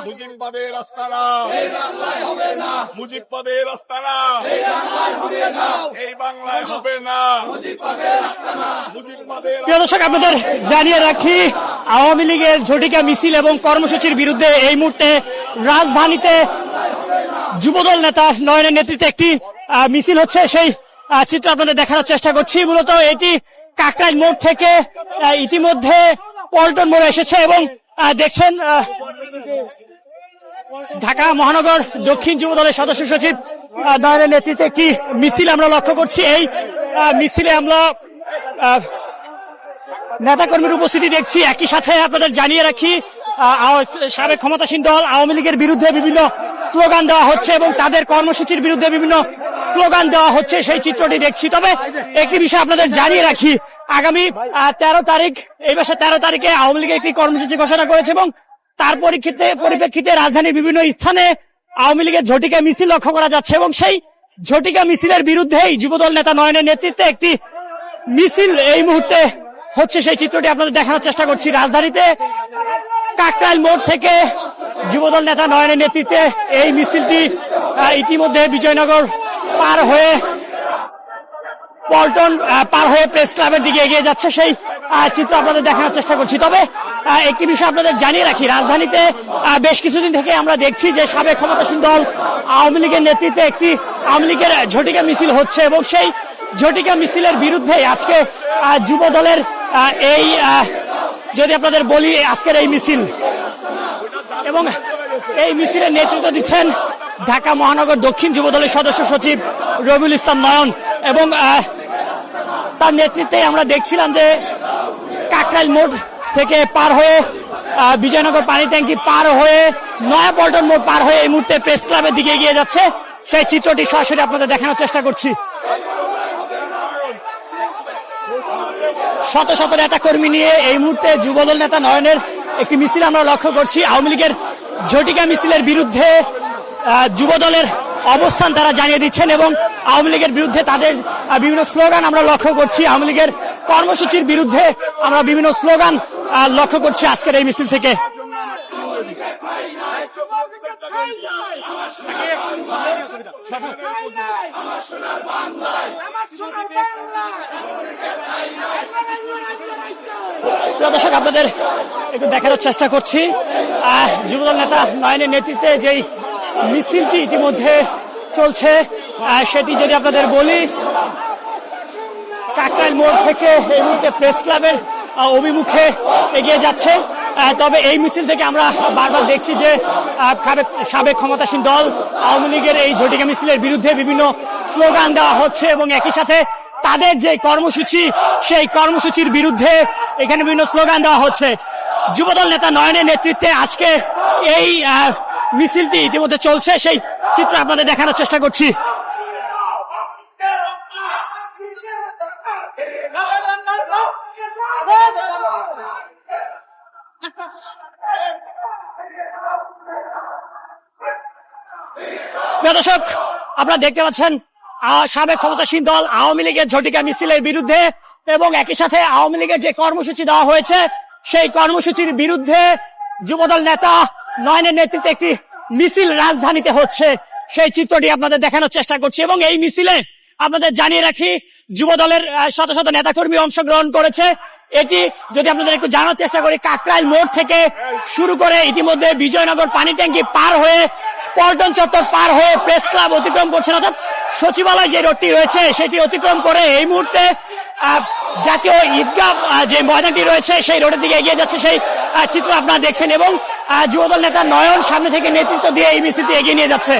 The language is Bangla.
মুজিববাদের আস্তানা মুজিববাদের আস্তানা এই বাংলায় হবে না মুজিববাদের। প্রিয় দর্শক, আপনাদের জানিয়ে রাখি, আওয়ামী লীগের ঝটিকা মিছিল এবং কর্মসূচির বিরুদ্ধে এই মুহূর্তে রাজধানীতে যুবদল নেতা নয়নের নেতৃত্বে একটি মিছিল হচ্ছে। সেই চিত্র আপনাদের দেখানোর চেষ্টা করছি। মূলত এটি কাকরাইল মোড় থেকে ইতিমধ্যে পল্টন মোড়ে এসেছে এবং দেখছেন ঢাকা মহানগর দক্ষিণ যুবদলের সদস্য সচিব নয়নের নেতৃত্বে একটি মিছিল আমরা লক্ষ্য করছি। এই মিছিলে আমরা নেতাকর্মীর উপস্থিতি দেখছি। একই সাথে আপনাদের জানিয়ে রাখি, সাবেক ক্ষমতাসীন দল আওয়ামী লীগের বিরুদ্ধে বিভিন্ন স্লোগান দেওয়া হচ্ছে এবং তাদের কর্মসূচির বিরুদ্ধে বিভিন্ন স্লোগান দেওয়া হচ্ছে, সেই চিত্রটি দেখছি। তবে একটি বিষয় আপনাদের জানিয়ে রাখি, আগামী 13 তারিখ, এই মাসের 13 তারিখে আওয়ামী লীগ একটি কর্মসূচি ঘোষণা করেছে এবং তার পরিপ্রেক্ষিতে রাজধানীর বিভিন্ন স্থানে আওয়ামী লীগের ঝটিকা মিছিল লক্ষ্য করা যাচ্ছে এবং সেই ঝটিকা মিছিলের বিরুদ্ধেই যুবদল নেতা নয়নের নেতৃত্বে একটি মিছিল এই মুহূর্তে হচ্ছে। সেই চিত্রটি আপনাদের দেখানোর চেষ্টা করছি। রাজধানীতে কাকরাইল মোড় থেকে যুবদল নেতা নয়নের নেতৃত্বে এই মিছিলটি ইতিমধ্যে বিজয়নগর পার হয়ে পল্টন পার হয়ে প্রেস ক্লাবের দিকে এগিয়ে যাচ্ছে। সেই চিত্র আপনাদের দেখানোর চেষ্টা করছি। তবে একটি বিষয় আপনাদের জানিয়ে রাখি, রাজধানীতে বেশ কিছুদিন থেকে আমরা দেখছি যে সাবেক ক্ষমতাসীন দল আওয়ামী লীগের নেতৃত্বে একটি আওয়ামী লীগের ঝটিকা মিছিল হচ্ছে এবং সেই ঝটিকা মিছিলের বিরুদ্ধে আজকে যুব দলের এই যদি আপনাদের বলি আজকের এই মিছিল, এবং এই মিছিলের নেতৃত্ব দিচ্ছেন ঢাকা মহানগর দক্ষিণ যুবদলের সদস্য সচিব রবিউল ইসলাম নয়ন এবং তার নেতৃত্বে আমরা দেখছিলাম যে কাকরাইল মোড় থেকে পার হয়ে বিজয়নগর পানি ট্যাঙ্কি পার হয়ে নয়াপল্টন মোড় পার হয়ে এই মুহূর্তে প্রেস ক্লাবের দিকে এগিয়ে যাচ্ছে। সেই চিত্রটি সরাসরি আপনাদের দেখানোর চেষ্টা করছি। শত শত নেতা কর্মী নিয়ে এই মুহূর্তে যুবদল নেতা নয়নের একটি মিছিল আমরা লক্ষ্য করছি। আওয়ামী লীগের ঝটিকা মিছিলের বিরুদ্ধে যুবদলের অবস্থান তারা জানিয়ে দিচ্ছেন এবং আওয়ামী লীগের বিরুদ্ধে তাদের বিভিন্ন স্লোগান আমরা লক্ষ্য করছি। আওয়ামী লীগের কর্মসূচির বিরুদ্ধে আমরা বিভিন্ন স্লোগান লক্ষ্য করছি আজকের এই মিছিল থেকে। দর্শক, আপনাদের একটু দেখানোর চেষ্টা করছি যুবদল নেতা নয়নের নেতৃত্বে যেই মিছিলটি ইতিমধ্যে চলছে সেটি যদি আপনাদের বলি, কাকরাইল মোড় থেকে এই মুহূর্তে প্রেস ক্লাবের অভিমুখে এগিয়ে যাচ্ছে। তবে এই মিছিল থেকে আমরা বারবার দেখছি যে সাবেক ক্ষমতাসীন দল আওয়ামী লীগের এই ঝটিকা মিছিলের বিরুদ্ধে বিভিন্ন স্লোগান দেওয়া হচ্ছে এবং একই সাথে তাদের যে কর্মসূচি সেই কর্মসূচির বিরুদ্ধে এখানে বিভিন্ন স্লোগান দেওয়া হচ্ছে। যুবদল নেতা নয়নের নেতৃত্বে আজকে এই মিছিলটি ইতিমধ্যে চলছে, সেই চিত্র আপনাদের দেখানোর চেষ্টা করছি। দর্শক, আপনারা দেখতে পাচ্ছেন সাবেক ক্ষমতাসীন দল আওয়ামী লীগের ঝটিকা মিছিলের বিরুদ্ধে এবং একই সাথে আওয়ামী লীগের যে কর্মসূচি দেওয়া হয়েছে সেই কর্মসূচির বিরুদ্ধে যুবদল নেতা নয়নের নেতৃত্বে একটি মিছিল রাজধানীতে হচ্ছে। সেই চিত্রটি আপনাদের দেখানোর চেষ্টা করছি এবং এই মিছিলে আপনাদের জানিয়ে রাখি যুবদলের শত শত নেতাকর্মী অংশগ্রহণ করেছে। এটি যদি আপনাদের একটু জানার চেষ্টা করি, কাকরাইল মোড় থেকে শুরু করে ইতিমধ্যে বিজয়নগর পানি ট্যাঙ্কি পার হয়ে পল্টন চত্বর পার হয়ে প্রেস ক্লাব অতিক্রম করছেন, অর্থাৎ সচিবালয় যে রোডটি রয়েছে সেটি অতিক্রম করে এই মুহূর্তে জাতীয় ঈদগাহ যে ময়দানটি রয়েছে সেই রোডের দিকে এগিয়ে যাচ্ছে। সেই চিত্র আপনারা দেখছেন এবং যুবদল নেতা নয়ন সামনে থেকে নেতৃত্ব দিয়ে এই মিছিলটি এগিয়ে নিয়ে যাচ্ছে।